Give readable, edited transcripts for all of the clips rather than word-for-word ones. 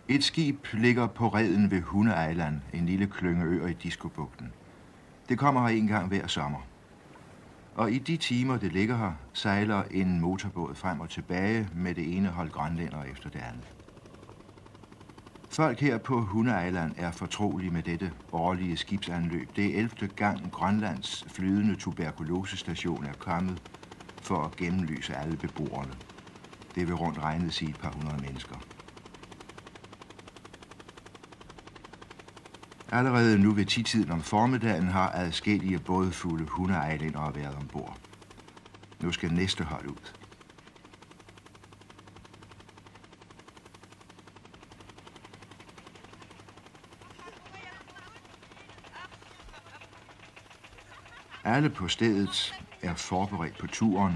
Et skib ligger på reden ved Hunde Eiland, en lille klynge øer i Diskobugten. Det kommer her en gang hver sommer. Og i de timer, det ligger her, sejler en motorbåd frem og tilbage med det ene hold grønlænder efter det andet. Folk her på Hunde Eiland er fortrolige med dette årlige skibsanløb. Det er 11. gang Grønlands flydende tuberkulosestation er kommet for at gennemlyse alle beboerne. Det vil rundt regnet sige et par hundrede mennesker. Allerede nu ved 10-tiden om formiddagen har adskillige bådfulde hundeejlændere været ombord. Nu skal næste hold ud. Alle på stedet er forberedt på turen.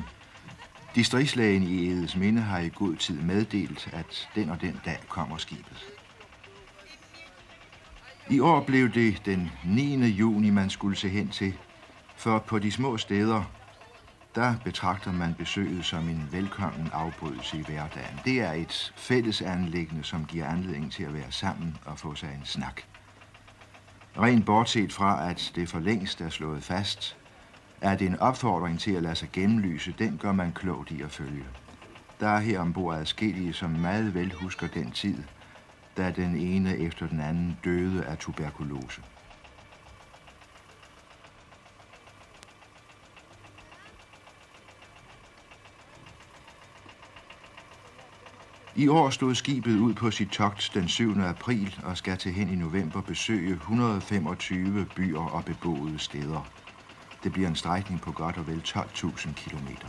Distriktslægen i Edesminde har i god tid meddelt, at den og den dag kommer skibet. I år blev det den 9. juni, man skulle se hen til, for på de små steder, der betragter man besøget som en velkommen afbrydelse i hverdagen. Det er et fælles anliggende, som giver anledning til at være sammen og få sig en snak. Rent bortset fra, at det for længst er slået fast, er det en opfordring til at lade sig gennemlyse, den gør man klogt i at følge. Der er her ombord adskillige, som meget vel husker den tid, da den ene efter den anden døde af tuberkulose. I år stod skibet ud på sit togt den 7. april og skal til hen i november besøge 125 byer og beboede steder. Det bliver en strækning på godt og vel 12.000 kilometer.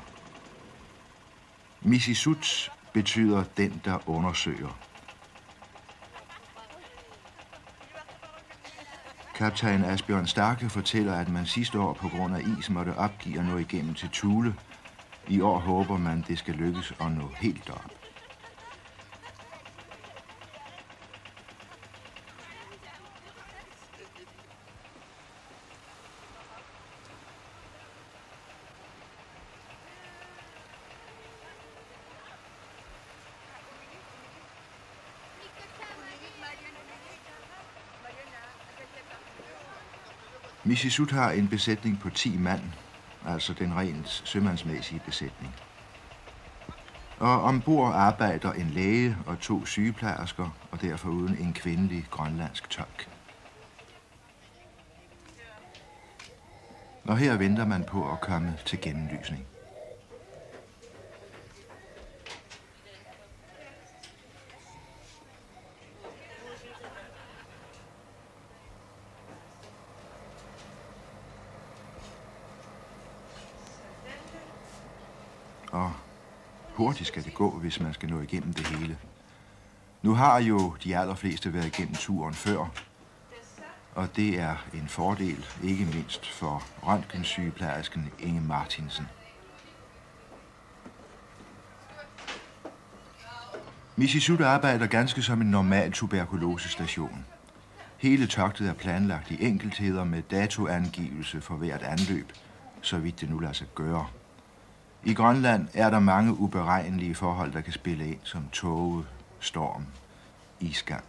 Misisut betyder den, der undersøger. Kaptajn Asbjørn Starke fortæller, at man sidste år på grund af is måtte opgive at nå igennem til Thule. I år håber man, det skal lykkes at nå helt op. Misisut har en besætning på 10 mand, altså den rent sømandsmæssige besætning. Og ombord arbejder en læge og 2 sygeplejersker, og derfor uden en kvindelig grønlandsk tolk. Og her venter man på at komme til gennemlysning. Og hurtigt skal det gå, hvis man skal nå igennem det hele. Nu har jo de allerfleste været igennem turen før, og det er en fordel, ikke mindst for røntgensygeplejersken Inge Martinsen. Misisut arbejder ganske som en normal tuberkulosestation. Hele togtet er planlagt i enkeltheder med datoangivelse for hvert anløb, så vidt det nu lader sig gøre. I Grønland er der mange uberegnelige forhold, der kan spille ind, som tåge, storm, isgang.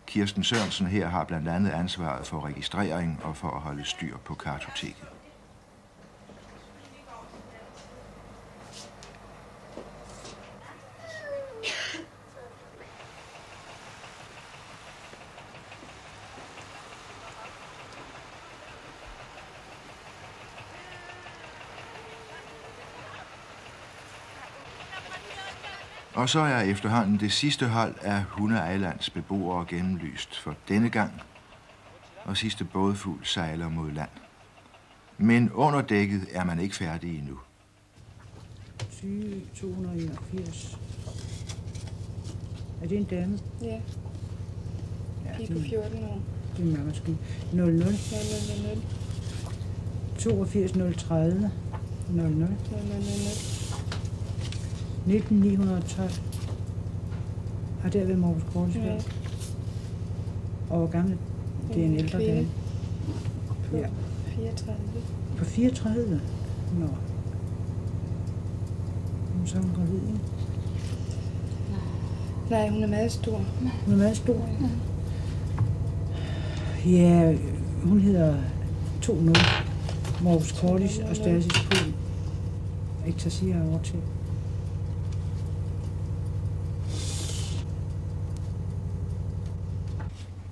Kirsten Sørensen her har blandt andet ansvaret for registrering og for at holde styr på kartoteket. Og så er efterhånden det sidste hold af Hunde Eilands beboere gennemlyst for denne gang, og sidste bådfugl sejler mod land. Men under dækket er man ikke færdig endnu. 281. Er det en dame? Ja. Pige på 14 år. Det er meget måske. 00. 82 030. 00. 1912 har der været Mogens Kornsberg. Ja. Og hvor gammel? Det er en ældre dame. På 34. På 34? Nå. Så er hun gravid, ikke? Nej, hun er meget stor. Hun er meget stor. Ja, hun hedder 2-0. Morbus Cordis og Stasis Pohl. Ektasia over til.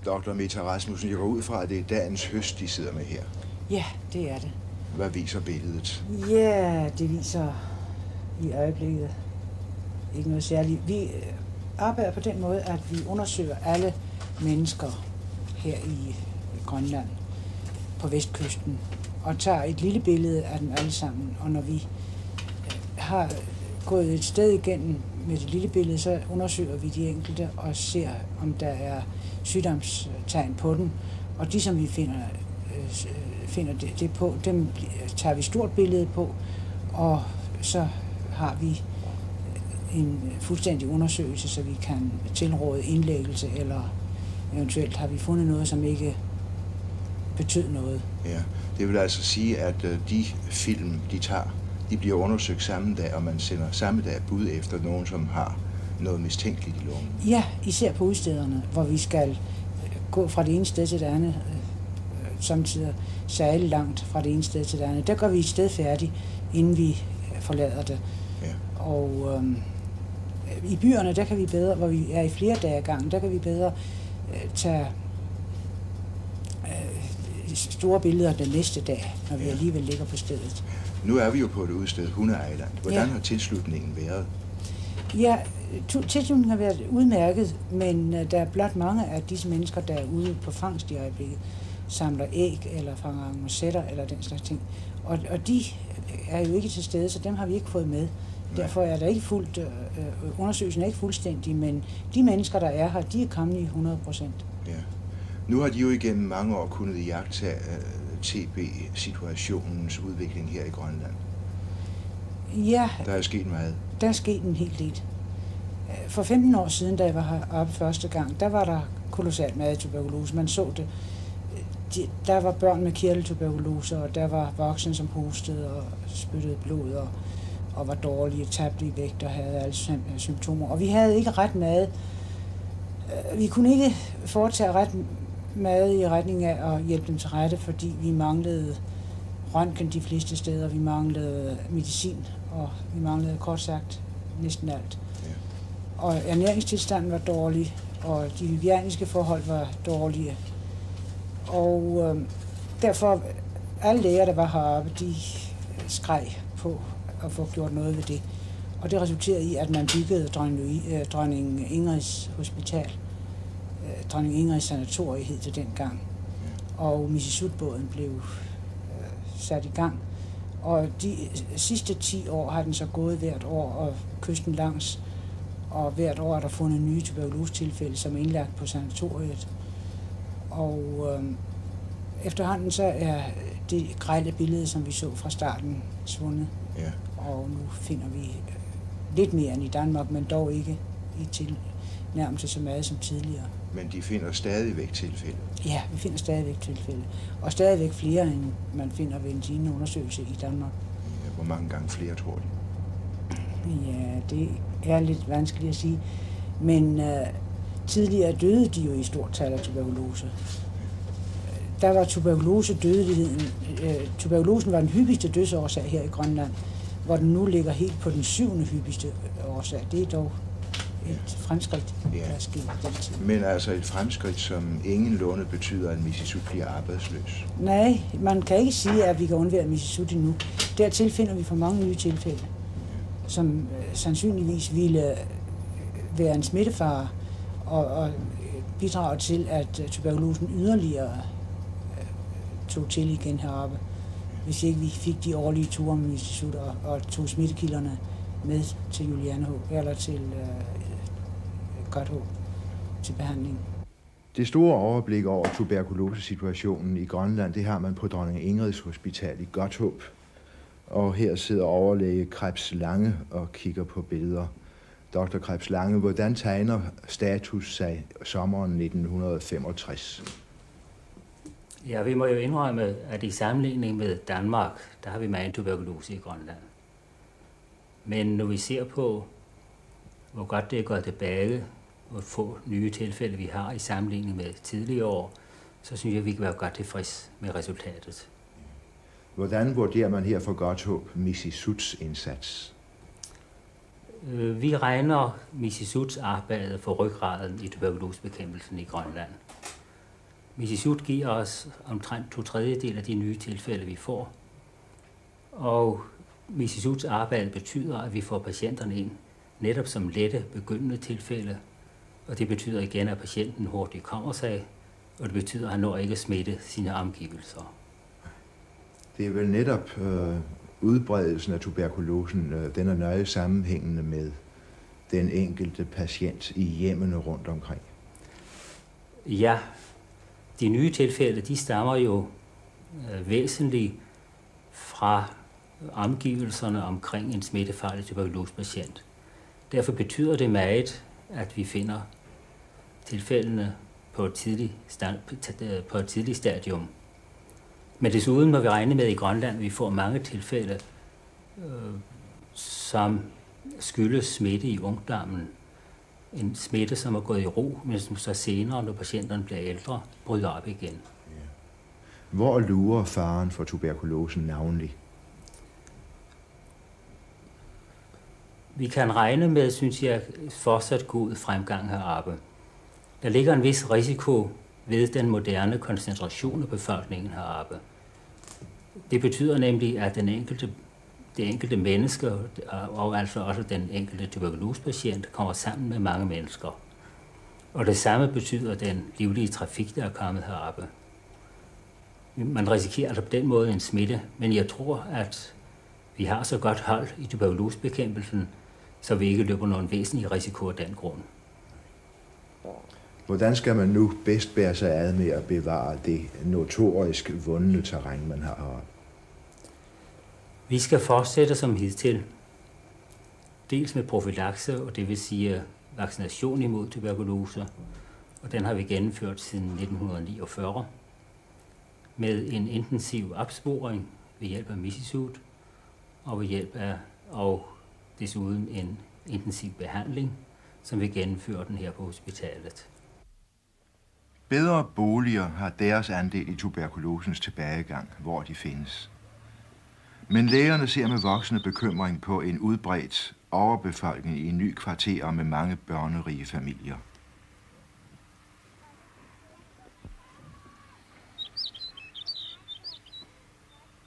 Dr. Meta Rasmussen, jeg går ud fra, at det er dagens høst, de sidder med her. Ja, det er det. Hvad viser billedet? Ja, det viser i øjeblikket ikke noget særligt. Vi arbejder på den måde, at vi undersøger alle mennesker her i Grønland på vestkysten og tager et lille billede af dem alle sammen. Og når vi har gået et sted igennem med det lille billede, så undersøger vi de enkelte og ser, om der er sygdomstegn på dem. Og de, som vi finder det på, dem tager vi stort billede på, og så har vi en fuldstændig undersøgelse, så vi kan tilråde indlæggelse, eller eventuelt har vi fundet noget, som ikke betød noget. Ja, det vil altså sige, at de film, de tager, de bliver undersøgt samme dag, og man sender samme dag bud efter nogen, som har noget mistænkeligt i lungen. Ja, især på udstederne, hvor vi skal gå fra det ene sted til det andet, samtidig særligt langt fra det ene sted til det andet. Der går vi et sted færdigt, inden vi forlader det. Ja. Og i byerne, der kan vi bedre, hvor vi er i flere dage ad gangen, der kan vi bedre tage store billeder den næste dag, når vi alligevel ligger på stedet. Nu er vi jo på et udsted, Hunde-Ejland. Hvordan har tilslutningen været? Ja, tilslutningen har været udmærket, men der er blot mange af disse mennesker, der er ude på fangst i øjeblikket, samler æg eller fanger mosetter eller den slags ting. Og de er jo ikke til stede, så dem har vi ikke fået med. Derfor er der ikke fuldt, undersøgelsen er ikke fuldstændig, men de mennesker, der er her, de er kommet i 100%. Ja. Nu har de jo igennem mange år kunnet iagttage TB-situationens udvikling her i Grønland. Ja. Der er sket meget. Der er sket en hel del. For 15 år siden, da jeg var heroppe første gang, der var der kolossalt meget tuberkulose. Man så det. Der var børn med kirteltuberkulose, og der var voksne, som hostede og spyttede blod og var dårlige, tabte i vægt og havde alle symptomer. Og vi havde ikke ret meget. Vi kunne ikke foretage ret meget i retning af at hjælpe dem til rette, fordi vi manglede røntgen de fleste steder, vi manglede medicin, og vi manglede kort sagt næsten alt. Ja. Og ernæringstilstanden var dårlig, og de hygiejniske forhold var dårlige. Og derfor, alle læger, der var heroppe, de skreg på at få gjort noget ved det. Og det resulterede i, at man byggede dronning Ingrids Hospital, dronning Ingrids Sanatorium hed det dengang. Og Mississut-båden blev sat i gang. Og de sidste 10 år har den så gået hvert år, og kysten langs. Og hvert år er der fundet nye tuberkulose-tilfælde, som er indlagt på sanatoriet. Og efterhånden så er det grelle billede, som vi så fra starten, svundet. Ja. Og nu finder vi lidt mere end i Danmark, men dog ikke i tilnærmelse så meget som tidligere. Men de finder stadigvæk tilfælde? Ja, vi finder stadigvæk tilfælde. Og stadigvæk flere, end man finder ved en lignende undersøgelse i Danmark. Ja, hvor mange gange flere, tror de? Ja, det er lidt vanskeligt at sige. Men tidligere døde de jo i stort tal af tuberkulose. Der var tuberkulose-dødeligheden. Tuberkulosen var den hyppigste dødsårsag her i Grønland, hvor den nu ligger helt på den 7. hyppigste årsag. Det er dog et fremskridt, der er sket den tid. Men altså et fremskridt, som ingenlunde betyder, at Mississut bliver arbejdsløs? Nej, man kan ikke sige, at vi kan undvære Mississut endnu. Dertil finder vi for mange nye tilfælde, som sandsynligvis ville være en smittefare og bidrage til, at tuberkulosen yderligere tog til igen heroppe, hvis ikke vi fik de årlige ture med Mississut og tog smittekilderne med til Julianehåb eller til Godthåb til behandling. Det store overblik over tuberkulosesituationen i Grønland, det har man på dronning Ingrids Hospital i Godthåb. Og her sidder overlæge Krebs Lange og kigger på billeder. Dr. Krebs Lange, hvordan tegner status sig sommeren 1965? Ja, vi må jo indrømme, at i sammenligning med Danmark, der har vi meget tuberkulose i Grønland. Men når vi ser på, hvor godt det er gået tilbage hvor få nye tilfælde vi har i sammenligning med tidligere år, så synes jeg, vi kan være godt tilfreds med resultatet. Hvordan vurderer man her for Godthåb Missisuts indsats? Vi regner Missisuts arbejde for ryggraden i tuberkulosebekæmpelsen i Grønland. Missisut giver os omtrent 2/3 af de nye tilfælde, vi får. Og Missisuts arbejde betyder, at vi får patienterne ind netop som lette, begyndende tilfælde. Og det betyder igen, at patienten hurtigt kommer sig, og det betyder, at han når ikke at smitte sine omgivelser. Det er vel netop udbredelsen af tuberkulosen, den er nøje sammenhængende med den enkelte patient i hjemmene rundt omkring. Ja, de nye tilfælde, de stammer jo væsentligt fra omgivelserne omkring en smittefarlig tuberkulosepatient. Derfor betyder det meget, at vi finder tilfældene på et tidligt stadium. Men desuden må vi regne med i Grønland, at vi får mange tilfælde, som skyldes smitte i ungdommen. En smitte, som er gået i ro, men som så senere, når patienterne bliver ældre, bryder op igen. Ja. Hvor lurer faren for tuberkulosen navnlig? Vi kan regne med, synes jeg, fortsat god fremgang heroppe. Der ligger en vis risiko ved den moderne koncentration af befolkningen heroppe. Det betyder nemlig, at det enkelte menneske, og altså også den enkelte tuberkulosepatient, kommer sammen med mange mennesker. Og det samme betyder den livlige trafik, der er kommet heroppe. Man risikerer altså på den måde en smitte, men jeg tror, at vi har så godt hold i tuberkulosebekæmpelsen, så vi ikke løber nogen væsentlig risiko af den grund. Hvordan skal man nu bedst bære sig ad med at bevare det notorisk vundne terræn, man har heroppe? Vi skal fortsætte som hidtil. Dels med profylakse, og det vil sige vaccination imod tuberkulose, og den har vi gennemført siden 1949, med en intensiv opsporing ved hjælp af Missisut, og desuden en intensiv behandling, som vi gennemfører den her på hospitalet. Bedre boliger har deres andel i tuberkulosens tilbagegang, hvor de findes. Men lægerne ser med voksende bekymring på en udbredt overbefolkning i nye kvarterer med mange børnerige familier.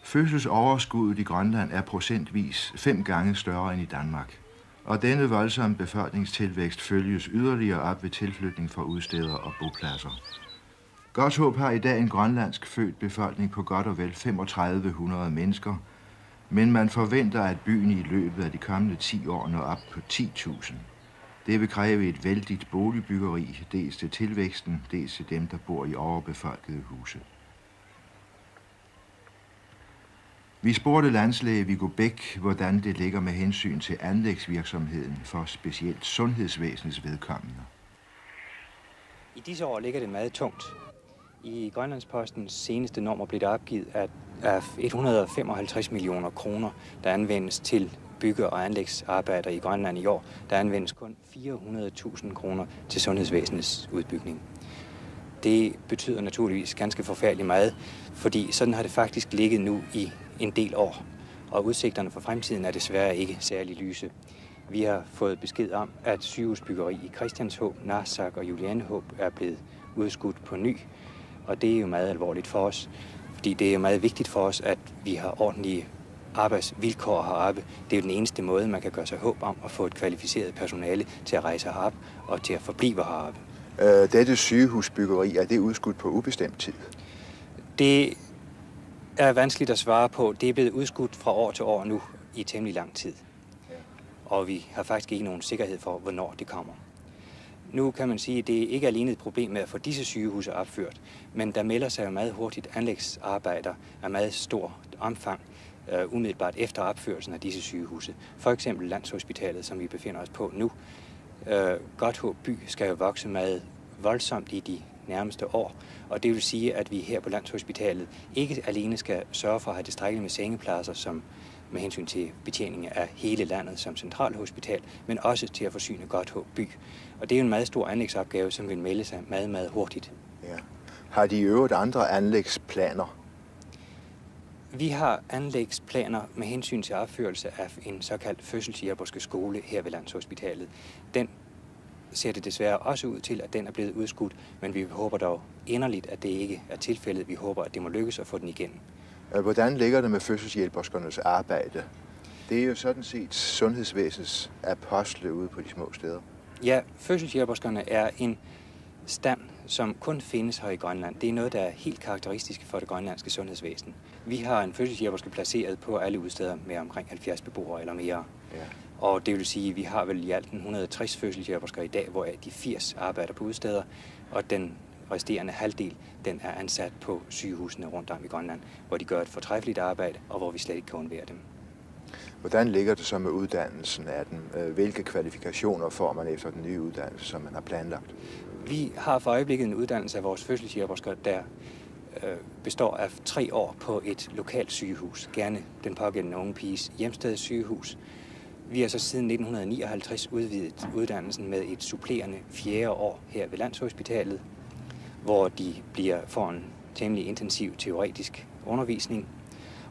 Fødselsoverskuddet i Grønland er procentvis 5 gange større end i Danmark, og denne voldsomme befolkningstilvækst følges yderligere op ved tilflytning fra udsteder og bopladser. Godthåb har i dag en grønlandsk født befolkning på godt og vel 3500 mennesker, men man forventer, at byen i løbet af de kommende 10 år når op på 10.000. Det vil kræve et vældigt boligbyggeri, dels til tilvæksten, dels til dem, der bor i overbefolkede huse. Vi spurgte landslæge Viggo Bæk, hvordan det ligger med hensyn til anlægsvirksomheden for specielt sundhedsvæsenets vedkommende. I disse år ligger det meget tungt. I Grønlandspostens seneste nummer blev der opgivet, at af 155 millioner kroner, der anvendes til bygge- og anlægsarbejder i Grønland i år, der anvendes kun 400.000 kroner til sundhedsvæsenets udbygning. Det betyder naturligvis ganske forfærdeligt meget, fordi sådan har det faktisk ligget nu i en del år, og udsigterne for fremtiden er desværre ikke særlig lyse. Vi har fået besked om, at sygehusbyggeri i Christianshåb, Narsaq og Julianehåb er blevet udskudt på ny, og det er jo meget alvorligt for os, fordi det er jo meget vigtigt for os, at vi har ordentlige arbejdsvilkår heroppe. Det er jo den eneste måde, man kan gøre sig håb om at få et kvalificeret personale til at rejse herop og til at forblive heroppe. Dette sygehusbyggeri, er det udskudt på ubestemt tid? Det er vanskeligt at svare på. Det er blevet udskudt fra år til år nu i temmelig lang tid. Og vi har faktisk ikke nogen sikkerhed for, hvornår det kommer. Nu kan man sige, at det ikke er alene et problem med at få disse sygehuse opført, men der melder sig jo meget hurtigt anlægsarbejder af meget stor omfang umiddelbart efter opførelsen af disse sygehuse. For eksempel Landshospitalet, som vi befinder os på nu. Godthåb by skal jo vokse meget voldsomt i de nærmeste år. Og det vil sige, at vi her på Landshospitalet ikke alene skal sørge for at have tilstrækkeligt med sengepladser, som med hensyn til betjening af hele landet som centralhospital, men også til at forsyne Godthåb by. Og det er jo en meget stor anlægsopgave, som vil melde sig meget, meget hurtigt. Ja. Har de i øvrigt andre anlægsplaner? Vi har anlægsplaner med hensyn til opførelse af en såkaldt fødselshjælperske skole her ved Landshospitalet. Den ser det desværre også ud til, at den er blevet udskudt, men vi håber dog inderligt, at det ikke er tilfældet. Vi håber, at det må lykkes at få den igennem. Hvordan ligger det med fødselshjælperskernes arbejde? Det er jo sådan set sundhedsvæsenets apostle ude på de små steder. Ja, fødselshjælperskerne er en stand, som kun findes her i Grønland. Det er noget, der er helt karakteristisk for det grønlandske sundhedsvæsen. Vi har en fødselshjælperske placeret på alle udsteder med omkring 70 beboere eller mere. Ja. Og det vil sige, at vi har vel i alt 160 fødselshjælpersker i dag, hvor de 80 arbejder på udsteder, og den resterende halvdel, den er ansat på sygehusene rundt om i Grønland, hvor de gør et fortræffeligt arbejde, og hvor vi slet ikke kan undvære dem. Hvordan ligger det så med uddannelsen af dem? Hvilke kvalifikationer får man efter den nye uddannelse, som man har planlagt? Vi har for øjeblikket en uddannelse af vores fødselshjælpersker, der består af 3 år på et lokalt sygehus, gerne den pågældende unge piges hjemsteds sygehus. Vi har så siden 1959 udvidet uddannelsen med et supplerende 4. år her ved Landshospitalet, hvor de får en temmelig intensiv teoretisk undervisning,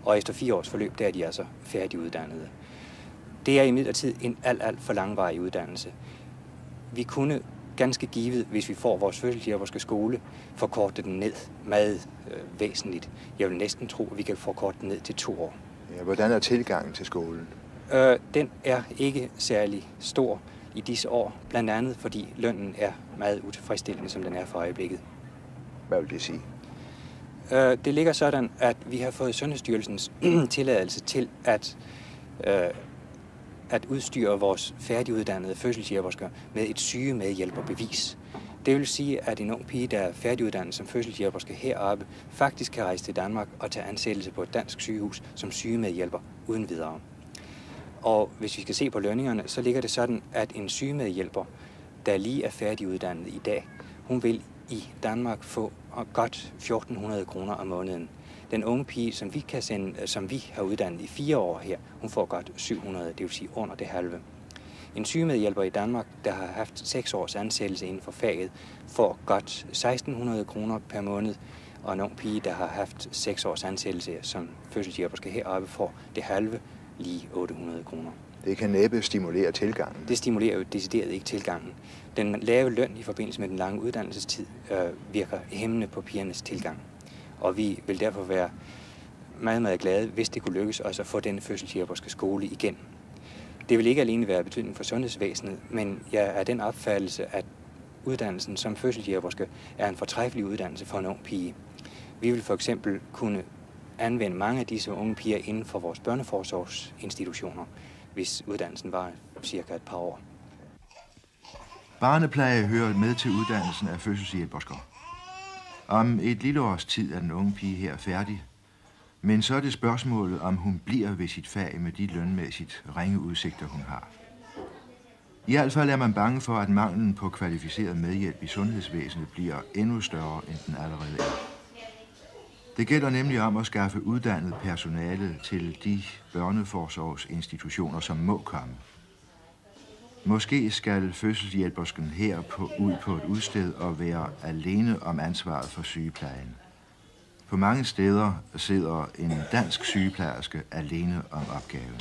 og efter 4 års forløb, der er de altså færdiguddannede. Det er imidlertid en alt for langvarig uddannelse. Vi kunne ganske givet, hvis vi får vores fødselshjælperske skole, forkorte den ned meget væsentligt. Jeg vil næsten tro, at vi kan forkorte den ned til 2 år. Ja, hvordan er tilgangen til skolen? Den er ikke særlig stor i disse år, blandt andet fordi lønnen er meget utilfredsstillende, som den er for øjeblikket. Hvad vil det sige? Det ligger sådan, at vi har fået Sundhedsstyrelsens tilladelse til at udstyre vores færdiguddannede fødselshjælpersker med et sygemedhjælperbevis. Det vil sige, at en ung pige, der er færdiguddannet som fødselshjælperske heroppe, faktisk kan rejse til Danmark og tage ansættelse på et dansk sygehus som sygemedhjælper uden videre. Og hvis vi skal se på lønningerne, så ligger det sådan, at en sygemedhjælper, der lige er færdiguddannet i dag, hun vil i Danmark få godt 1.400 kroner om måneden. Den unge pige, som vi har uddannet i 4 år her, hun får godt 700, det vil sige under det halve. En sygemedhjælper i Danmark, der har haft 6 års ansættelse inden for faget, får godt 1.600 kroner per måned, og en ung pige, der har haft 6 års ansættelse som fødselshjælperske heroppe, får det halve, lige 800 kroner. Det kan næppe stimulere tilgangen. Det stimulerer jo decideret ikke tilgangen. Den lave løn i forbindelse med den lange uddannelsestid virker hæmmende på pigernes tilgang. Og vi vil derfor være meget, meget glade, hvis det kunne lykkes os at få denne fødselshjælperske skole igen. Det vil ikke alene være betydning for sundhedsvæsenet, men jeg er den opfattelse, at uddannelsen som fødselshjælperske er en fortræffelig uddannelse for en ung pige. Vi vil for eksempel kunne anvende mange af disse unge piger inden for vores børneforsorgsinstitutioner, hvis uddannelsen var cirka et par år. Barnepleje hører med til uddannelsen af fødselshjælpersker. Om et lille års tid er den unge pige her færdig, men så er det spørgsmålet, om hun bliver ved sit fag med de lønmæssigt ringe udsigter, hun har. I hvert fald er man bange for, at manglen på kvalificeret medhjælp i sundhedsvæsenet bliver endnu større, end den allerede er. Det gælder nemlig om at skaffe uddannet personale til de børneforsorgsinstitutioner, som må komme. Måske skal fødselshjælpersken her ud på et udsted og være alene om ansvaret for sygeplejen. På mange steder sidder en dansk sygeplejerske alene om opgaven.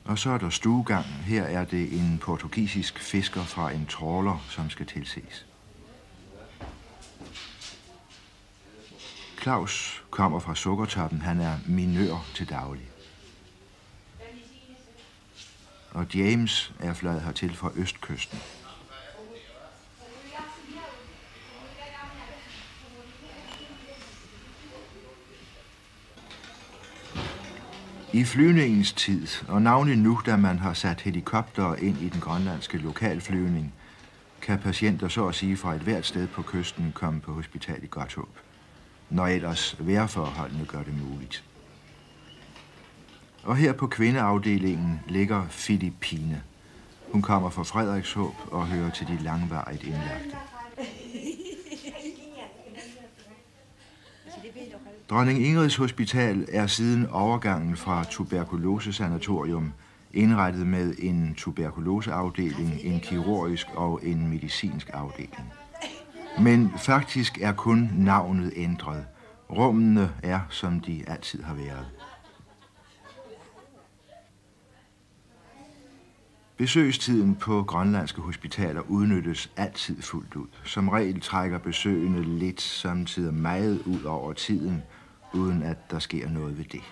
Og så er der stuegang. Her er det en portugisisk fisker fra en trawler, som skal tilses. Claus kommer fra Sukkertoppen. Han er minør til daglig. Og James er fløjet hertil fra østkysten. I flyvningens tid, og navnlig nu, da man har sat helikoptere ind i den grønlandske lokalflyvning, kan patienter så at sige fra et hvert sted på kysten komme på hospital i Godthåb, når ellers vejrforholdene gør det muligt. Og her på kvindeafdelingen ligger Filippine. Hun kommer fra Frederikshåb og hører til de langvarigt indlagte. Dronning Ingrids Hospital er siden overgangen fra tuberkulosesanatorium indrettet med en tuberkuloseafdeling, en kirurgisk og en medicinsk afdeling. Men faktisk er kun navnet ændret. Rummene er, som de altid har været. Besøgstiden på grønlandske hospitaler udnyttes altid fuldt ud. Som regel trækker besøgende lidt, samtidig meget ud over tiden, uden at der sker noget ved det.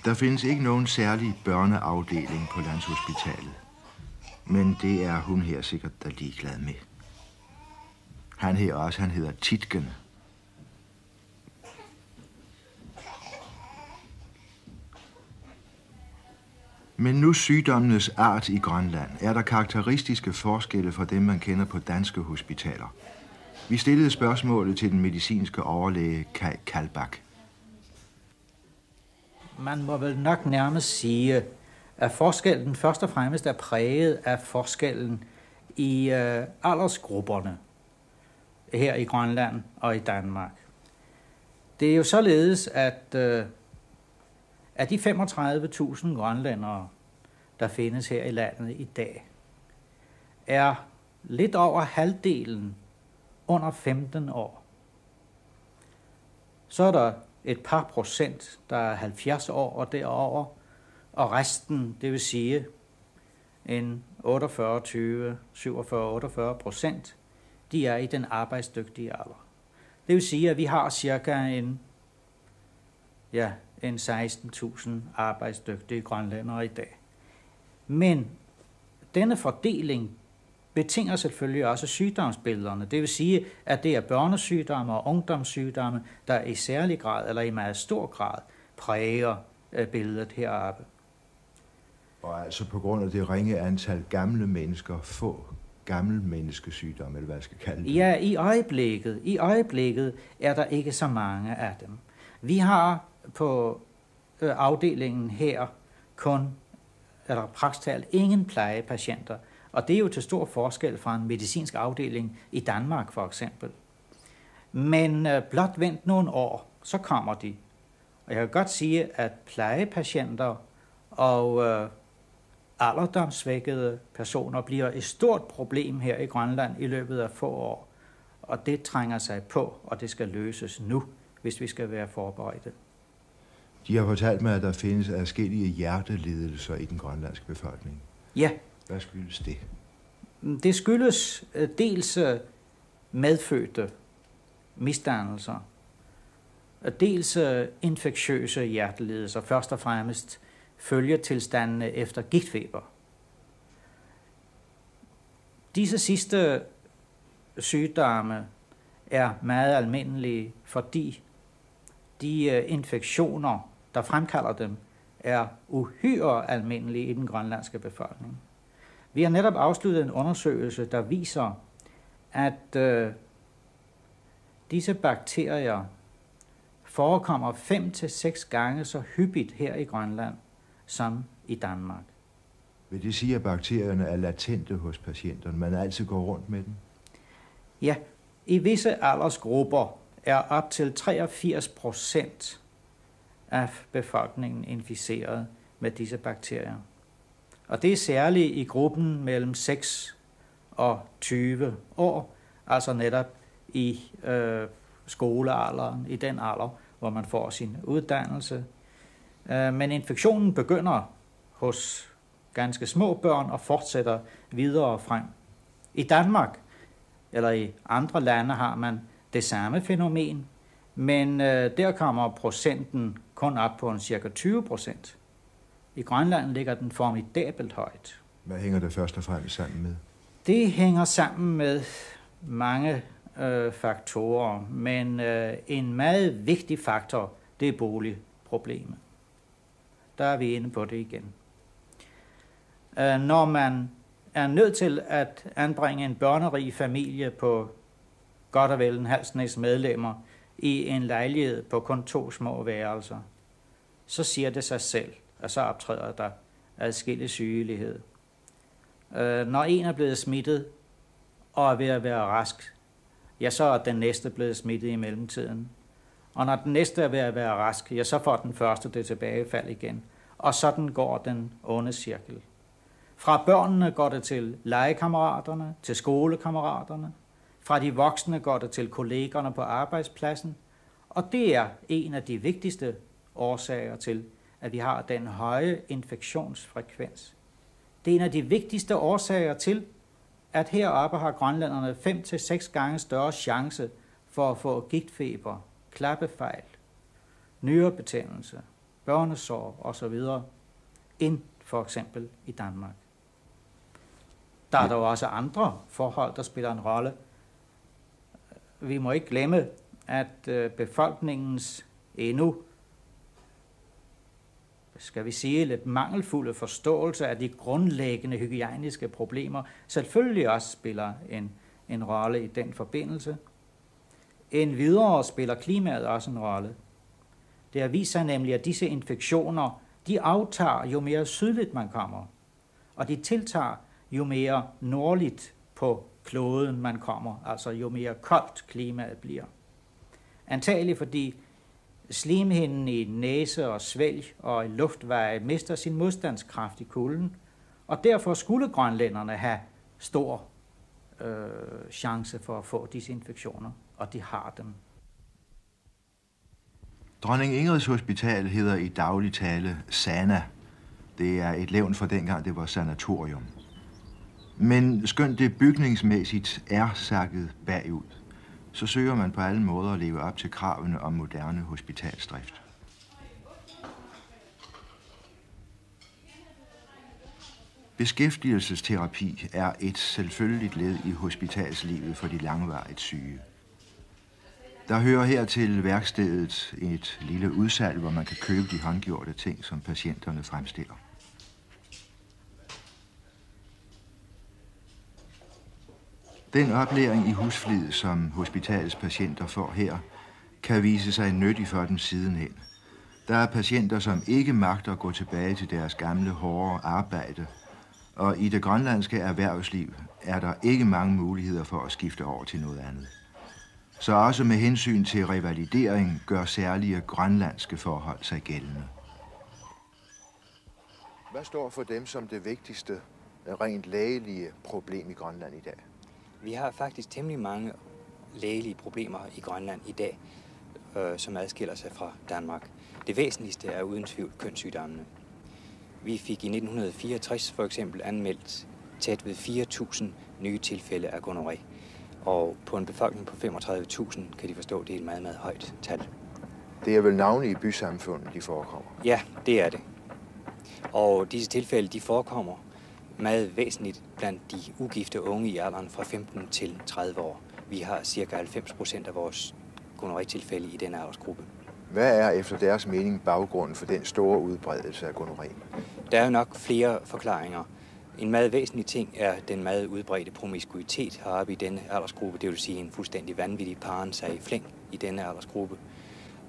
Der findes ikke nogen særlig børneafdeling på Landshospitalet. Men det er hun her sikkert der ligeglad med. Han her også, han hedder Titgen. Men nu sygdommenes art i Grønland er der karakteristiske forskelle fra dem, man kender på danske hospitaler. Vi stillede spørgsmålet til den medicinske overlæge Kai Kalbak. Man må vel nok nærmest sige, at forskellen først og fremmest er præget af forskellen i aldersgrupperne her i Grønland og i Danmark. Det er jo således, at af de 35.000 grønlændere, der findes her i landet i dag, er lidt over halvdelen under 15 år. Så er der et par procent, der er 70 år og derover, og resten, det vil sige en 47-48%, de er i den arbejdsdygtige alder. Det vil sige, at vi har cirka en 16.000 arbejdsdygtige grønlændere i dag. Men denne fordeling betinger selvfølgelig også sygdomsbillederne. Det vil sige, at det er børnesygdomme og ungdomssygdomme, der i særlig grad eller i meget stor grad præger billedet heroppe. Og altså på grund af det ringe antal gamle mennesker, få gamle menneskesygdomme, eller hvad jeg skal kalde det? Ja, i øjeblikket er der ikke så mange af dem. Vi har på afdelingen her praktisk talt ingen plejepatienter, og det er jo til stor forskel fra en medicinsk afdeling i Danmark for eksempel. Men blot vent nogle år, så kommer de. Og jeg kan godt sige, at plejepatienter og alderdomssvækkede personer bliver et stort problem her i Grønland i løbet af få år. Og det trænger sig på, og det skal løses nu, hvis vi skal være forberedte. De har fortalt mig, at der findes adskillige hjertelidelser i den grønlandske befolkning. Ja. Hvad skyldes det? Det skyldes dels medfødte misdannelser, dels infektiøse hjertelidelser, først og fremmest følgetilstandene efter gigtfeber. Disse sidste sygdomme er meget almindelige, fordi de infektioner, der fremkalder dem, er uhyre almindelige i den grønlandske befolkning. Vi har netop afsluttet en undersøgelse, der viser, at disse bakterier forekommer 5-6 gange så hyppigt her i Grønland som i Danmark. Vil det sige, at bakterierne er latente hos patienterne? Man altid går rundt med dem? Ja, i visse aldersgrupper er op til 83% af befolkningen inficeret med disse bakterier. Og det er særligt i gruppen mellem 6 og 20 år, altså netop i skolealderen, i den alder, hvor man får sin uddannelse. Men infektionen begynder hos ganske små børn og fortsætter videre frem. I Danmark eller i andre lande har man det samme fænomen, men der kommer procenten kun op på en cirka 20%. I Grønland ligger den formidabelt højt. Hvad hænger det først og fremmest sammen med? Det hænger sammen med mange faktorer, men en meget vigtig faktor, det er boligproblemet. Der er vi inde på det igen. Når man er nødt til at anbringe en børnerig familie på godt og vel en halv snes medlemmer i en lejlighed på kun 2 små værelser, så siger det sig selv, at så optræder der adskillig sygelighed. Når en er blevet smittet og er ved at være rask, ja, så er den næste blevet smittet i mellemtiden. Og når den næste er ved at være rask, ja, så får den første det tilbagefald igen. Og sådan går den onde cirkel. Fra børnene går det til legekammeraterne, til skolekammeraterne. Fra de voksne går det til kollegerne på arbejdspladsen. Og det er en af de vigtigste årsager til, at vi har den høje infektionsfrekvens. Det er en af de vigtigste årsager til, at heroppe har grønlænderne 5 til 6 gange større chance for at få gigtfeber, klappefejl, nyrebetændelse, børnesår osv. end for eksempel i Danmark. Der er dog også andre forhold, der spiller en rolle. Vi må ikke glemme, at befolkningens endnu, skal vi sige, lidt mangelfulde forståelse af de grundlæggende hygiejniske problemer selvfølgelig også spiller en rolle i den forbindelse. Endvidere spiller klimaet også en rolle. Det har vist sig nemlig, at disse infektioner, de aftager jo mere sydligt man kommer, og de tiltager jo mere nordligt på kloden man kommer, altså jo mere koldt klimaet bliver. Antageligt fordi slimhinden i næse og svælg og i luftveje mister sin modstandskraft i kulden, og derfor skulle grønlænderne have stor chance for at få disse infektioner, og de har dem. Dronning Ingrids Hospital hedder i daglig tale Sana. Det er et levn fra dengang, det var sanatorium. Men skønt det bygningsmæssigt er sakket bagud, så søger man på alle måder at leve op til kravene om moderne hospitalsdrift. Beskæftigelsesterapi er et selvfølgeligt led i hospitalslivet for de langvarigt syge. Der hører her til værkstedet et lille udsalg, hvor man kan købe de håndgjorte ting, som patienterne fremstiller. Den oplæring i husflid, som hospitalets patienter får her, kan vise sig nyttig for dem sidenhen. Der er patienter, som ikke magter at gå tilbage til deres gamle, hårde arbejde, og i det grønlandske erhvervsliv er der ikke mange muligheder for at skifte over til noget andet. Så også med hensyn til revalidering gør særlige grønlandske forhold sig gældende. Hvad står for dem som det vigtigste rent lægelige problem i Grønland i dag? Vi har faktisk temmelig mange lægelige problemer i Grønland i dag, som adskiller sig fra Danmark. Det væsentligste er uden tvivl kønssygdommene. Vi fik i 1964 for eksempel anmeldt tæt ved 4.000 nye tilfælde af gonorré. Og på en befolkning på 35.000 kan de forstå, at det er et meget, meget højt tal. Det er vel navne i bysamfundet, de forekommer? Ja, det er det. Og disse tilfælde, de forekommer meget væsentligt blandt de ugifte unge i alderen fra 15 til 30 år. Vi har ca. 90% af vores gonorré-tilfælde i denne aldersgruppe. Hvad er efter deres mening baggrunden for den store udbredelse af gonorré? Der er jo nok flere forklaringer. En meget væsentlig ting er den meget udbredte promiskuitet heroppe i denne aldersgruppe. Det vil sige en fuldstændig vanvittig paren sig i flæng i denne aldersgruppe.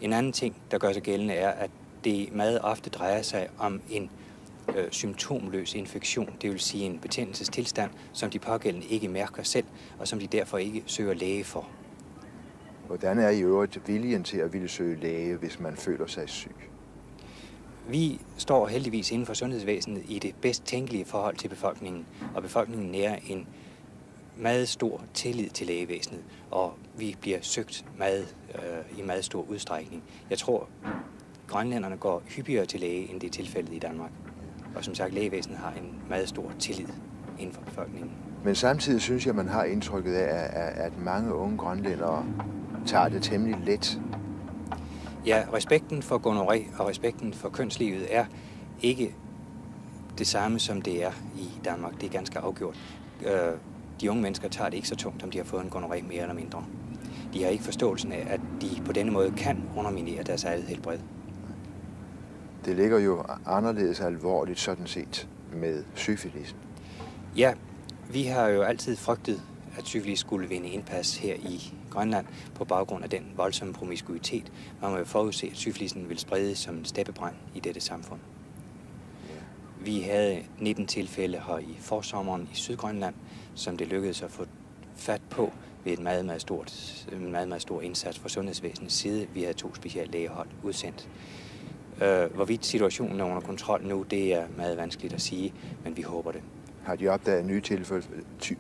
En anden ting, der gør sig gældende, er, at det meget ofte drejer sig om en symptomløs infektion. Det vil sige en betændelsestilstand, som de pågældende ikke mærker selv, og som de derfor ikke søger læge for. Hvordan er i øvrigt viljen til at ville søge læge, hvis man føler sig syg? Vi står heldigvis inden for sundhedsvæsenet i det bedst tænkelige forhold til befolkningen, og befolkningen nærer en meget stor tillid til lægevæsenet, og vi bliver søgt i meget stor udstrækning. Jeg tror, grønlænderne går hyppigere til læge, end det er tilfældet i Danmark. Og som sagt, lægevæsenet har en meget stor tillid inden for befolkningen. Men samtidig synes jeg, man har indtrykket af, at mange unge grønlændere tager det temmelig let. Ja, respekten for gonorré og respekten for kønslivet er ikke det samme, som det er i Danmark. Det er ganske afgjort. De unge mennesker tager det ikke så tungt, om de har fået en gonorré mere eller mindre. De har ikke forståelsen af, at de på denne måde kan underminere deres eget helbred. Det ligger jo anderledes alvorligt sådan set med syfilisen. Ja, Vi har jo altid frygtet, at syfilis skulle vinde indpas her i Grønland på baggrund af den voldsomme promiskuitet. Man må jo forudse, at syfilisen vil spredes som en steppebrand i dette samfund. Vi havde 19 tilfælde her i forsommeren i Sydgrønland, som det lykkedes at få fat på ved en meget, meget stor indsats fra sundhedsvæsenets side. Vi havde 2 speciallægehold udsendt. Hvorvidt situationen er under kontrol nu, det er meget vanskeligt at sige, men vi håber det. Har de opdaget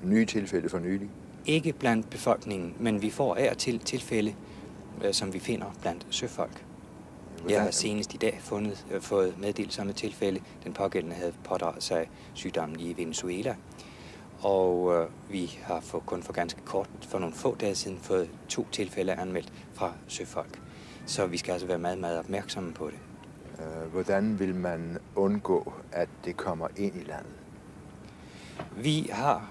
nye tilfælde for nylig? Ikke blandt befolkningen, men vi får af og til tilfælde, som vi finder blandt søfolk. Jeg har senest i dag fået meddelt om et tilfælde. Den pågældende havde pådraget sig sygdommen i Venezuela. Og vi har kun for nogle få dage siden fået 2 tilfælde anmeldt fra søfolk. Så vi skal altså være meget, meget opmærksomme på det. Hvordan vil man undgå, at det kommer ind i landet? Vi har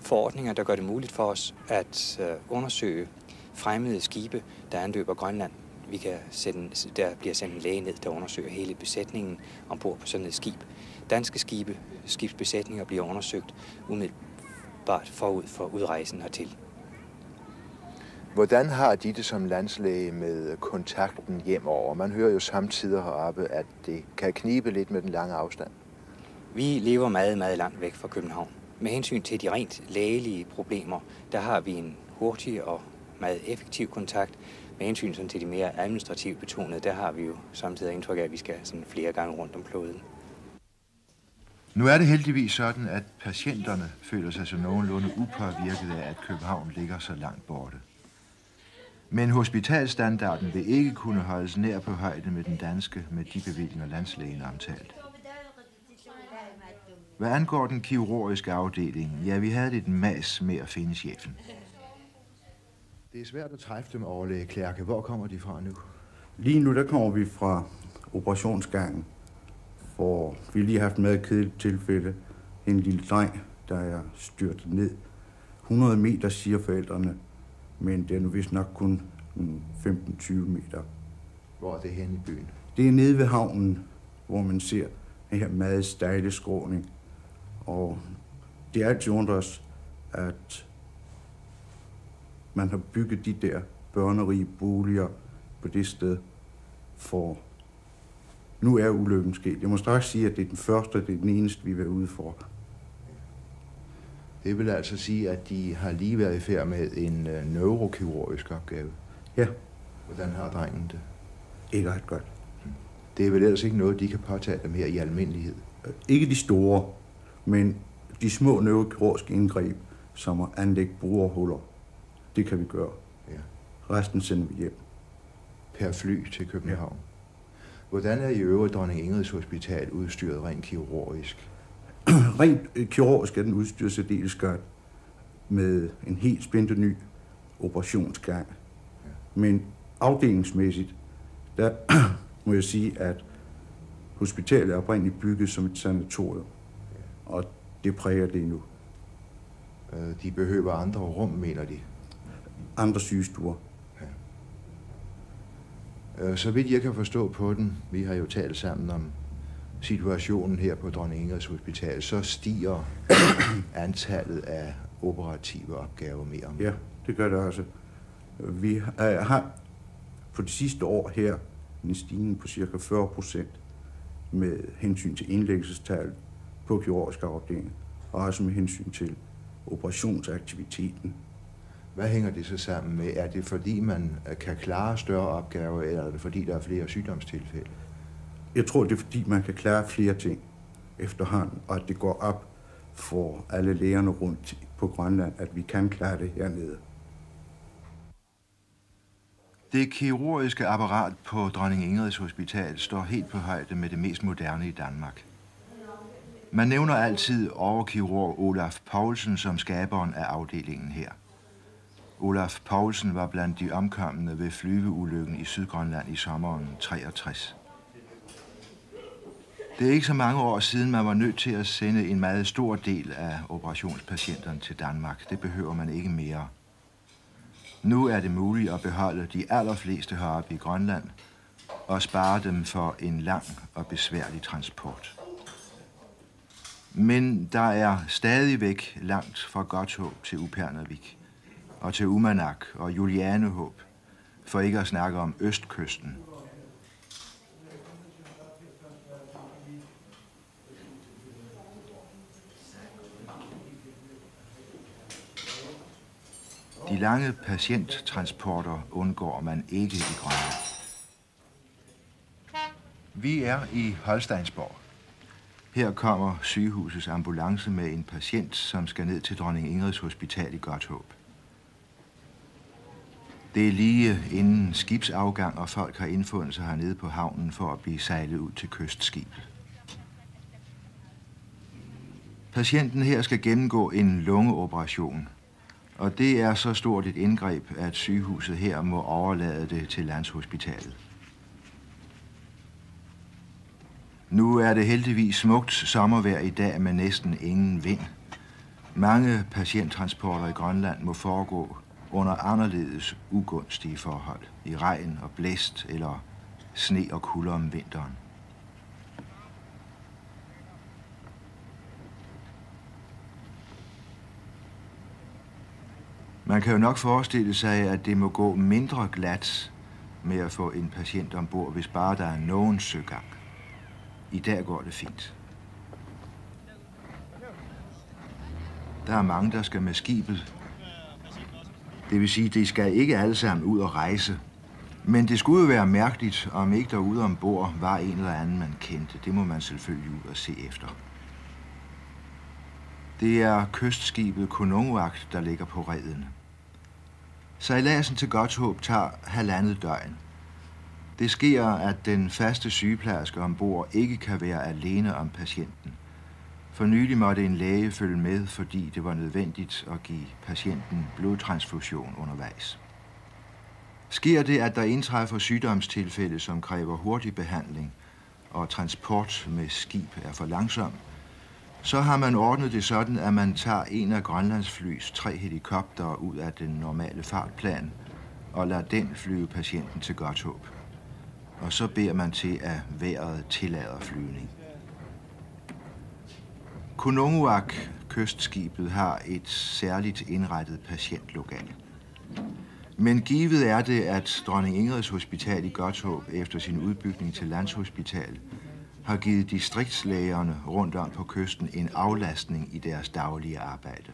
forordninger, der gør det muligt for os at undersøge fremmede skibe, der anløber Grønland. Der bliver sendt en læge ned, der undersøger hele besætningen ombord på sådan et skib. Danske skibsbesætninger bliver undersøgt umiddelbart forud for udrejsen hertil. Hvordan har de det som landslæge med kontakten hjemover? Man hører jo samtidig heroppe, at det kan knibe lidt med den lange afstand. Vi lever meget, meget langt væk fra København. Med hensyn til de rent lægelige problemer, der har vi en hurtig og meget effektiv kontakt. Med hensyn til de mere administrativt betonede, der har vi jo samtidig indtryk af, at vi skal sådan flere gange rundt om kloden. Nu er det heldigvis sådan, at patienterne føler sig så nogenlunde upåvirket af, at København ligger så langt borte. Men hospitalstandarden vil ikke kunne holdes nær på højde med den danske, med de bevillinger landslægen omtalt. Hvad angår den kirurgiske afdeling, ja, vi havde lidt mas med at finde chefen. Det er svært at træffe dem, overlæge Klærke. Hvor kommer de fra nu? Lige nu, der kommer vi fra operationsgangen, hvor vi lige har haft med et kedeligt tilfælde. En lille dreng, der er styrtet ned. 100 meter, siger forældrene, men det er nu vist nok kun 15-20 meter. Hvor er det henne i byen? Det er nede ved havnen, hvor man ser den her meget stejle skråning. Og det er altid undret os, at man har bygget de der børnerige boliger på det sted, for nu er ulykken sket. Jeg må straks sige, at det er den første, det er den eneste, vi vil ude for. Det vil altså sige, at de har lige været i færd med en neurokirurgisk opgave. Ja. Hvordan har drengen det? Ikke ret godt. Det er vel ellers ikke noget, de kan påtage dem her i almindelighed? Ikke de store, men de små neurokirurgiske indgreb, som at anlægge borehuller, det kan vi gøre. Ja. Resten sender vi hjem. Per fly til København. Ja. Hvordan er i øvrigt Dronning Ingrids Hospital udstyret rent kirurgisk? Rent kirurgisk er den udstyret særdeles godt med en helt splinternny operationsgang. Ja. Men afdelingsmæssigt, der må jeg sige, at hospitalet er oprindeligt bygget som et sanatorium. Ja. Og det præger det nu. De behøver andre rum, mener de? Andre sygestuer. Ja. Så vidt jeg kan forstå på den, vi har jo talt sammen om situationen her på Dronning Ingrids Hospital, så stiger antallet af operative opgaver mere og mere. Ja, det gør det også. Vi har på de sidste år her en stigning på ca. 40% med hensyn til indlæggelsestal på kirurgisk afdeling, og også med hensyn til operationsaktiviteten. Hvad hænger det så sammen med? Er det fordi, man kan klare større opgaver, eller er det fordi, der er flere sygdomstilfælde? Jeg tror, det er fordi, man kan klare flere ting efterhånden, og at det går op for alle lægerne rundt på Grønland, at vi kan klare det hernede. Det kirurgiske apparat på Dronning Ingrids Hospital står helt på højde med det mest moderne i Danmark. Man nævner altid overkirurg Olaf Poulsen som skaberen af afdelingen her. Olaf Poulsen var blandt de omkomne ved flyveulykken i Sydgrønland i sommeren 63. Det er ikke så mange år siden, man var nødt til at sende en meget stor del af operationspatienterne til Danmark. Det behøver man ikke mere. Nu er det muligt at beholde de allerfleste heroppe i Grønland og spare dem for en lang og besværlig transport. Men der er stadigvæk langt fra Godthåb til Upernavik, og til Umanak og Julianehåb, for ikke at snakke om østkysten. De lange patienttransporter undgår man ikke i Grønland. Vi er i Holsteinsborg. Her kommer sygehusets ambulance med en patient, som skal ned til Dronning Ingrids Hospital i Godthåb. Det er lige inden skibsafgang, og folk har indfundet sig hernede på havnen for at blive sejlet ud til kystskibet. Patienten her skal gennemgå en lungeoperation, og det er så stort et indgreb, at sygehuset her må overlade det til Landshospitalet. Nu er det heldigvis smukt sommervejr i dag med næsten ingen vind. Mange patienttransporter i Grønland må foregå under anderledes ugunstige forhold, i regn og blæst eller sne og kulde om vinteren. Man kan jo nok forestille sig, at det må gå mindre glat med at få en patient ombord, hvis bare der er nogen søgang. I dag går det fint. Der er mange, der skal med skibet. Det vil sige, at de skal ikke alle sammen ud og rejse. Men det skulle jo være mærkeligt, om ikke derude ombord var en eller anden, man kendte. Det må man selvfølgelig ud og se efter. Det er kystskibet Konunguaq, der ligger på reden. Sejladsen til Godthåb tager 1,5 døgn. Det sker, at den faste sygeplejerske ombord ikke kan være alene om patienten. For nylig måtte en læge følge med, fordi det var nødvendigt at give patienten blodtransfusion undervejs. Sker det, at der indtræffer sygdomstilfælde, som kræver hurtig behandling, og transport med skib er for langsom, så har man ordnet det sådan, at man tager en af Grønlandsflys 3 helikoptere ud af den normale fartplan og lader den flyve patienten til Godthåb. Og så beder man til, at vejret tillader flyvning. Konunguaq, kystskibet, har et særligt indrettet patientlokal. Men givet er det, at Dronning Ingrids Hospital i Godthåb efter sin udbygning til Landshospital har givet distriktslægerne rundt om på kysten en aflastning i deres daglige arbejde.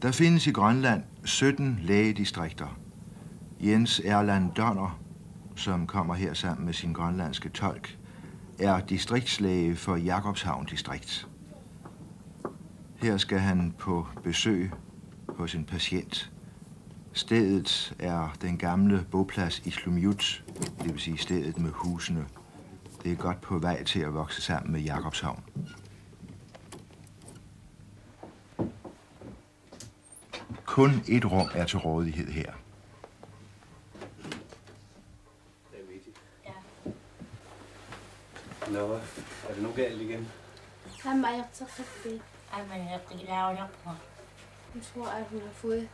Der findes i Grønland 17 lægedistrikter. Jens Erland Donner, som kommer her sammen med sin grønlandske tolk, er distriktslæge for Jakobshavn distrikt. Her skal han på besøg hos en patient. Stedet er den gamle boplads Islumjut, det vil sige stedet med husene. Det er godt på vej til at vokse sammen med Jakobshavn. Kun et rum er til rådighed her. Nå, er det nu galt igen? Han var så rigtig. Jeg tror, at hun har fået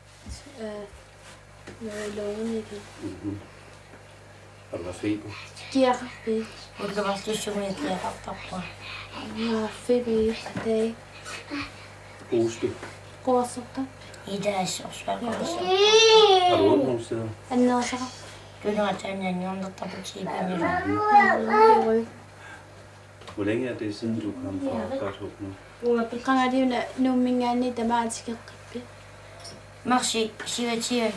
noget i lungen igen. Mm-hmm. Har du haft feber? De er feber. Hun har feber i et dage. Hoste? Råsøgter. Har du ondt nogle steder? Han er så. Hvor længe er det siden, du kom fra Godthåb nu? Kan det nu min gange, der var et Merci, 27.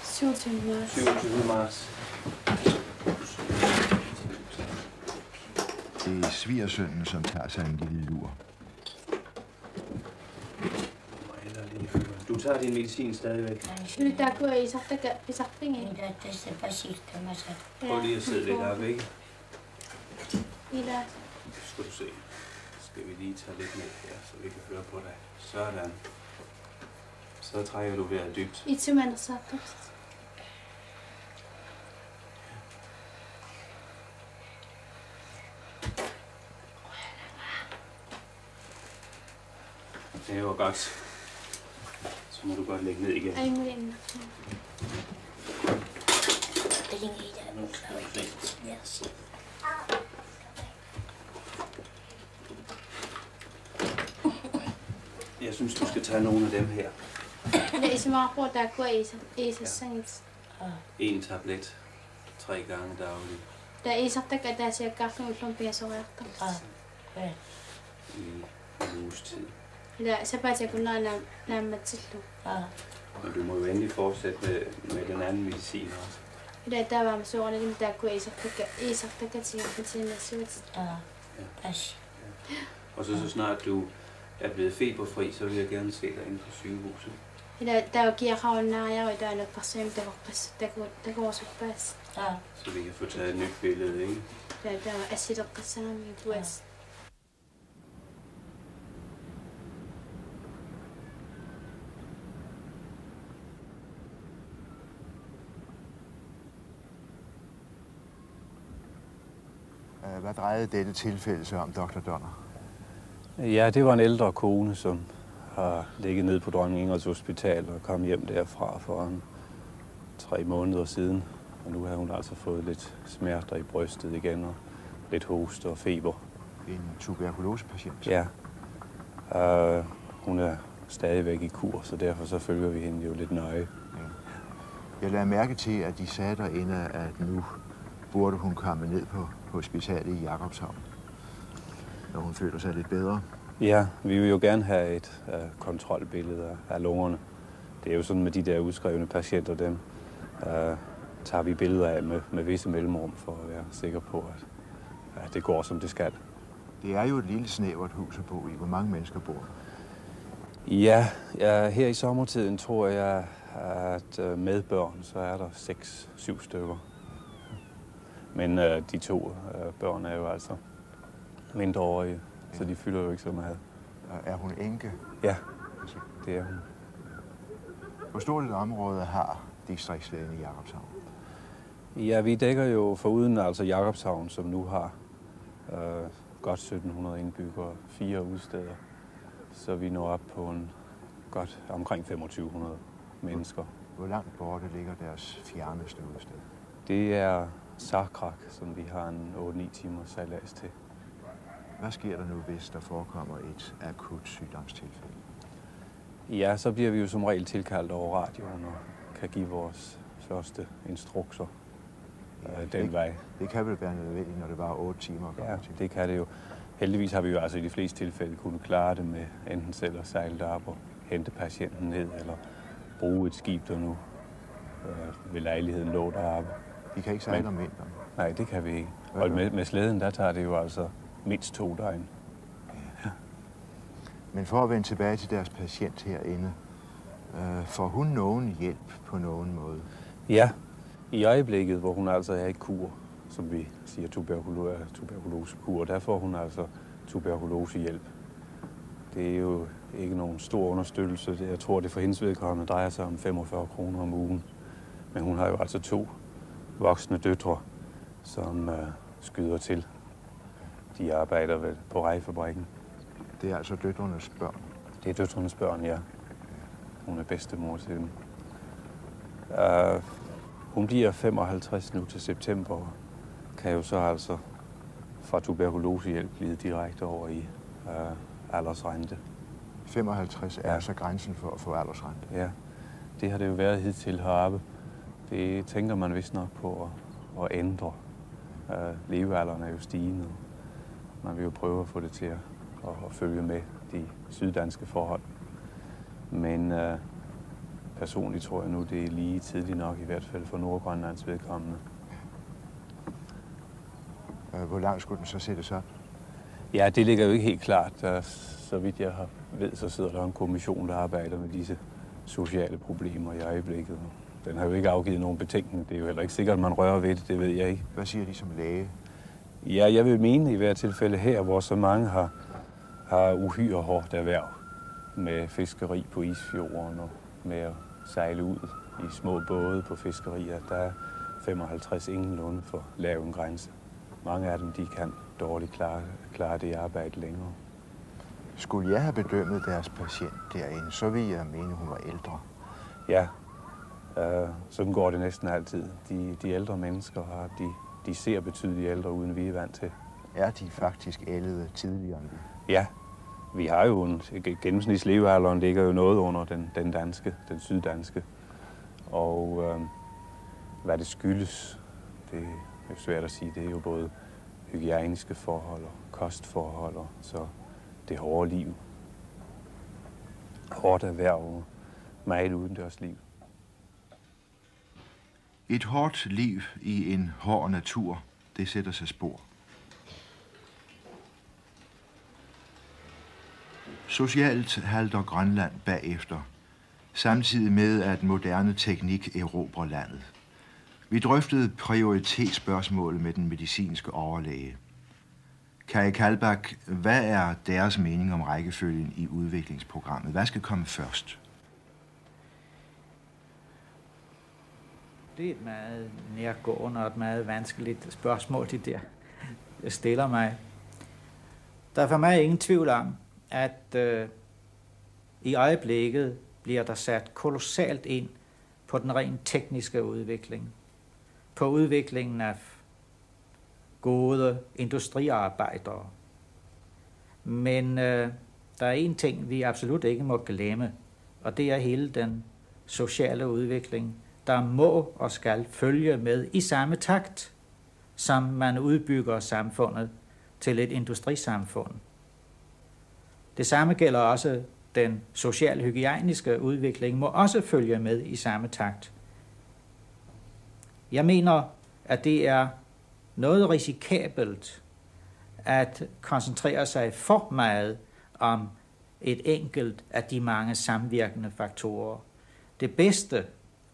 27 marts. 27. marts. Det er svigersønnen, som tager sig en lille lur. Du tager din medicin stadigvæk. Der går i så penge. Prøv lige at sidde lidt op, ikke? Ida. Skal du se. Skal vi lige tage lidt ned her, så vi kan høre på dig. Sådan. Så trækker du vejret dybt. I to mænd så. Det var godt. Så må du godt lægge ned igen. Ej, må ind. Jeg synes, du skal tage nogle af dem her. لا اسمه عبود داكو إيسا سنت En tablet 3 gange dagligt دا إيسا تك دا سيكارتون وفلون بيسو غيرتك i en uges tid. لا سباتي كنا نعم تسلو Og du må jo endelig fortsætte med den anden medicin også. لا دا بام سوغنا دم داكو إيسا تك تسينا سوت Og så snart du er blevet feberfri, så vil jeg gerne se dig inde på sygehuset. لا دا وكيا خاولنا يا ودا لو برسيم دا går så pas Så vi kan få taget et nyt billede, ikke? لا دا أسيد القسام يدوس Hvad drejede dette tilfælde sig om, Dr. Donner? Ja, det var en ældre kone, som har ligget nede på Dronning Ingrids Hospital og kom hjem derfra for 3 måneder siden. Og nu har hun altså fået lidt smerter i brystet igen og lidt hoste og feber. En tuberkulosepatient? Ja. Hun er stadigvæk i kur, så derfor så følger vi hende jo lidt nøje. Ja. Jeg lader mærke til, at de sagde derinde, at nu burde hun komme ned på hospitalet i Jakobshavn, når hun føler sig lidt bedre. Ja, vi vil jo gerne have et kontrolbillede af lungerne. Det er jo sådan med de der udskrevne patienter, dem tager vi billeder af med visse mellemrum for at være sikre på, at det går, som det skal. Det er jo et lille snævert hus at bo i. Hvor mange mennesker bor der? Ja, her i sommertiden tror jeg, at med børn, så er der 6-7 stykker. Men de 2 børn er jo altså mindreårige, så de fylder jo ikke så meget. Er hun enke? Ja, det er hun. Hvor stort et område har distriktslægen i Jakobshavn? Ja, vi dækker jo foruden altså Jakobshavn, som nu har godt 1700 indbyggere, 4 udsteder. Så vi når op på godt omkring 2500 mennesker. Hvor langt borte ligger deres fjerneste udsted? Det er Sarkrak, som vi har en 8-9 timers sejlads til. Hvad sker der nu, hvis der forekommer et akut sygdomstilfælde? Ja, så bliver vi jo som regel tilkaldt over radioen og kan give vores første instrukser den vej. Det kan vel være nødvendigt, når det var 8 timer at komme til? Det kan det jo. Heldigvis har vi jo altså i de fleste tilfælde kunnet klare det med enten selv at sejle derop og hente patienten ned, eller bruge et skib, der nu ved lejligheden lå deroppe. Vi kan ikke sejle om vinteren? Nej, det kan vi ikke. Og med slæden, der tager det jo altså mindst 2 døgn. Ja. Men for at vende tilbage til deres patient herinde, får hun nogen hjælp på nogen måde? Ja, i øjeblikket, hvor hun altså er i kur, som vi siger tuberkulosekur, der får hun altså tuberkulosehjælp. Det er jo ikke nogen stor understøttelse. Jeg tror, det for hendes vedkommende drejer sig om 45 kroner om ugen. Men hun har jo altså 2 voksne døtre, som skyder til. De arbejder vel på rejfabrikken. Det er altså døtrenes børn? Det er døtrenes børn, ja. Hun er bedstemor til dem. Hun bliver 55 nu til september, og kan jo så altså fra tuberkulosehjælp blive direkte over i aldersrente. 55 er så grænsen for at få aldersrente? Ja, det har det jo været hidtil heroppe. Det tænker man vist nok på at ændre. Levealderen er jo stigende. Man vil jo prøve at få det til at følge med de syddanske forhold. Men personligt tror jeg nu, det er lige tidligt nok, i hvert fald for Nordgrønlands vedkommende. Hvor langt skulle den så sættes op? Ja, det ligger jo ikke helt klart. Så vidt jeg ved, så sidder der en kommission, der arbejder med disse sociale problemer i øjeblikket. Den har jo ikke afgivet nogen betænkning. Det er jo heller ikke sikkert, at man rører ved det. Det ved jeg ikke. Hvad siger de som læge? Ja, jeg vil mene i hvert tilfælde her, hvor så mange har uhyre hårdt erhverv med fiskeri på Isfjorden og med at sejle ud i små både på fiskerier. Der er 55 ingenlunde for lav en grænse. Mange af dem, de kan dårligt klare det arbejde længere. Skulle jeg have bedømmet deres patient derinde, så ville jeg mene, hun var ældre. Ja, sådan går det næsten altid. De ældre mennesker de ser betydeligt ældre, uden vi er vant til. Er de faktisk ældre tidligere end vi? Ja, Vi har jo en gennemsnitslevealderen ligger jo noget under den danske, den syddanske. Og hvad det skyldes, det er svært at sige. Det er jo både hygiejniske forhold og kostforhold, og så det hårde liv. Hårdt erhverv og meget udendørsliv. Et hårdt liv i en hård natur, det sætter sig spor. Socialt halter Grønland bagefter, samtidig med at moderne teknik erobrer landet. Vi drøftede prioritetsspørgsmålet med den medicinske overlæge. Kari Kallbach, hvad er deres mening om rækkefølgen i udviklingsprogrammet? Hvad skal komme først? Det er et meget nærgående og et meget vanskeligt spørgsmål, de der stiller mig. Der er for mig ingen tvivl om, at i øjeblikket bliver der sat kolossalt ind på den rent tekniske udvikling. På udviklingen af gode industriarbejdere. Men der er en ting, vi absolut ikke må glemme, og det er hele den sociale udvikling, der må og skal følge med i samme takt, som man udbygger samfundet til et industrisamfund. Det samme gælder også den social-hygiejniske udvikling, må også følge med i samme takt. Jeg mener, at det er noget risikabelt at koncentrere sig for meget om et enkelt af de mange samvirkende faktorer. Det bedste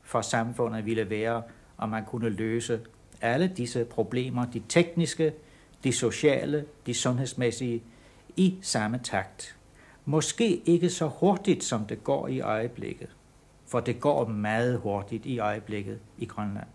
for samfundet ville være, om man kunne løse alle disse problemer, de tekniske, de sociale, de sundhedsmæssige, i samme takt. Måske ikke så hurtigt, som det går i øjeblikket, for det går meget hurtigt i øjeblikket i Grønland.